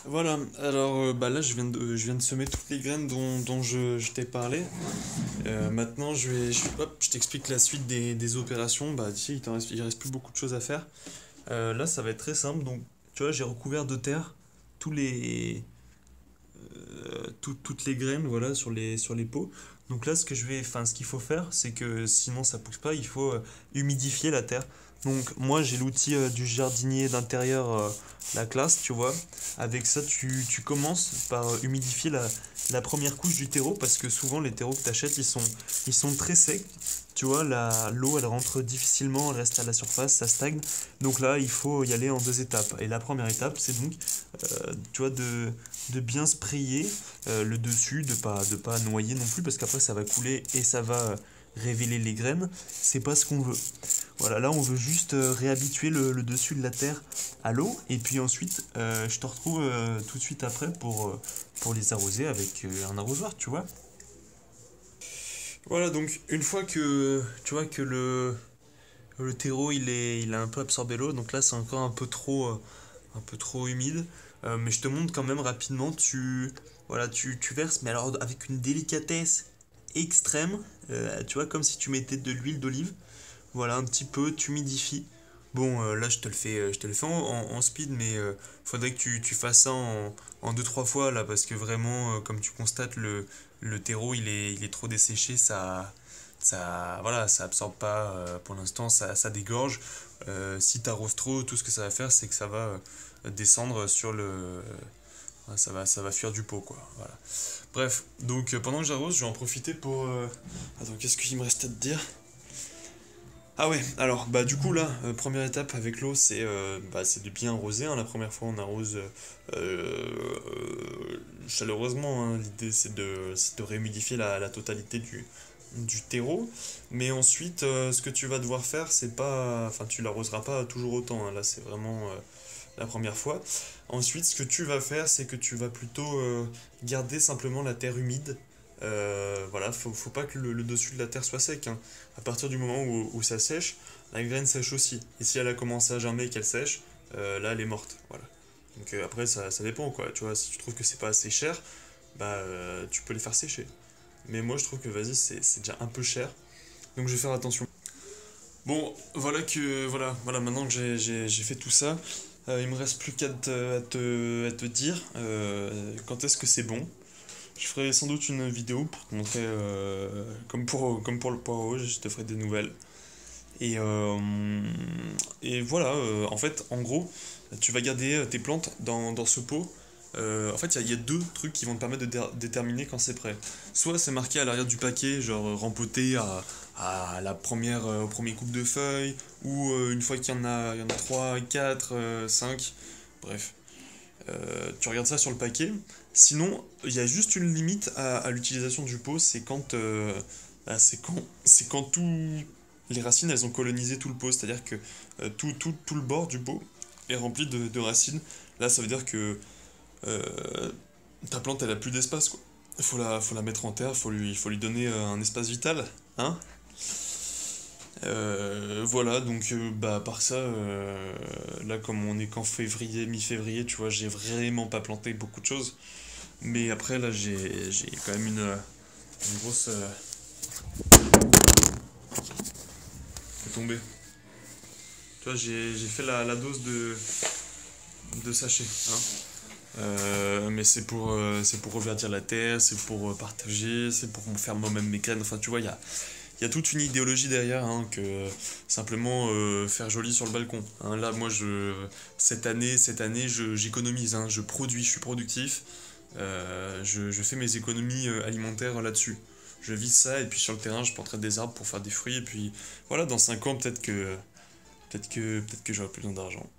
Voilà, alors bah là je viens de semer toutes les graines dont je t'ai parlé. Maintenant hop, je t'explique la suite des opérations. Bah ici il reste plus beaucoup de choses à faire. Là ça va être très simple. Donc tu vois j'ai recouvert de terre tous les, toutes les graines voilà, sur les pots. Donc là, ce qu'il faut faire, c'est que sinon ça pousse pas, il faut humidifier la terre. Donc moi j'ai l'outil du jardinier d'intérieur, la classe, tu vois. Avec ça, tu commences par humidifier la première couche du terreau parce que souvent les terreaux que tu achètes, ils sont très secs. Tu vois, l'eau elle rentre difficilement, elle reste à la surface, ça stagne. Donc là, il faut y aller en deux étapes. Et la première étape, c'est donc tu vois, de bien sprayer le dessus, de pas noyer non plus, parce qu'après ça va couler et ça va révéler les graines. C'est pas ce qu'on veut. Voilà, là on veut juste réhabituer le dessus de la terre à l'eau, et puis ensuite je te retrouve tout de suite après pour les arroser avec un arrosoir, tu vois. Voilà, donc une fois que tu vois que le terreau il a un peu absorbé l'eau, donc là c'est encore un peu trop humide. Mais je te montre quand même rapidement, voilà, tu verses, mais alors avec une délicatesse extrême, tu vois, comme si tu mettais de l'huile d'olive. Voilà, un petit peu, tu humidifies. Bon, là je te le fais en speed, mais faudrait que tu fasses ça en 2-3 fois là, parce que vraiment, comme tu constates, le terreau il est trop desséché, voilà, ça absorbe pas pour l'instant, ça dégorge. Si tu arroses trop, tout ce que ça va faire, c'est que ça va descendre sur le. Ouais, ça va fuir du pot, quoi. Voilà. Bref, donc pendant que j'arrose, je vais en profiter pour. Attends, qu'est-ce qu'il me reste à te dire? Ah ouais, alors bah du coup là, première étape avec l'eau, c'est de bien arroser, hein. La première fois on arrose chaleureusement, hein. L'idée c'est de réhumidifier la totalité du terreau. Mais ensuite, ce que tu vas devoir faire, c'est pas. Enfin, tu l'arroseras pas toujours autant, hein. Là, c'est vraiment la première fois. Ensuite, ce que tu vas faire, c'est que tu vas plutôt garder simplement la terre humide. Voilà, faut pas que le dessus de la terre soit sec, hein. À partir du moment où ça sèche, la graine sèche aussi. Et si elle a commencé à germer et qu'elle sèche, là, elle est morte. Voilà. Donc après, ça dépend, quoi. Tu vois, si tu trouves que c'est pas assez cher, bah tu peux les faire sécher. Mais moi, je trouve que vas-y, c'est déjà un peu cher. Donc je vais faire attention. Bon, voilà, maintenant que j'ai fait tout ça, il me reste plus qu'à à te dire quand est-ce que c'est bon. Je ferai sans doute une vidéo pour te montrer, comme pour le poireau, je te ferai des nouvelles. Et, et voilà, en fait, en gros, tu vas garder tes plantes dans ce pot. En fait, il y a deux trucs qui vont te permettre de déterminer quand c'est prêt. Soit c'est marqué à l'arrière du paquet, genre rempoté à la première, au premier coupe de feuilles, ou une fois qu'il y en a 3, 4, 5, bref. Tu regardes ça sur le paquet. Sinon, il y a juste une limite à l'utilisation du pot, c'est quand tout, les racines elles ont colonisé tout le pot, c'est-à-dire que tout le bord du pot est rempli de racines. Là, ça veut dire que euh, ta plante elle a plus d'espace quoi. Faut la mettre en terre, faut lui donner un espace vital, hein. Voilà, donc bah, à part ça, là comme on est qu'en février, mi-février, tu vois, j'ai vraiment pas planté beaucoup de choses. Mais après, là, j'ai quand même une grosse. Est tombée. Tu vois, j'ai fait la dose de sachet, hein. Mais c'est pour reverdir la terre, c'est pour partager, c'est pour faire moi-même mes graines. Enfin, tu vois, il y a toute une idéologie derrière, hein, que simplement faire joli sur le balcon, hein. Là, moi, cette année j'économise, hein, je produis, je suis productif. Je fais mes économies alimentaires là-dessus. Je vise ça et puis sur le terrain, je planterai des arbres pour faire des fruits. Et puis voilà, dans 5 ans, peut-être que j'aurai plus besoin d'argent.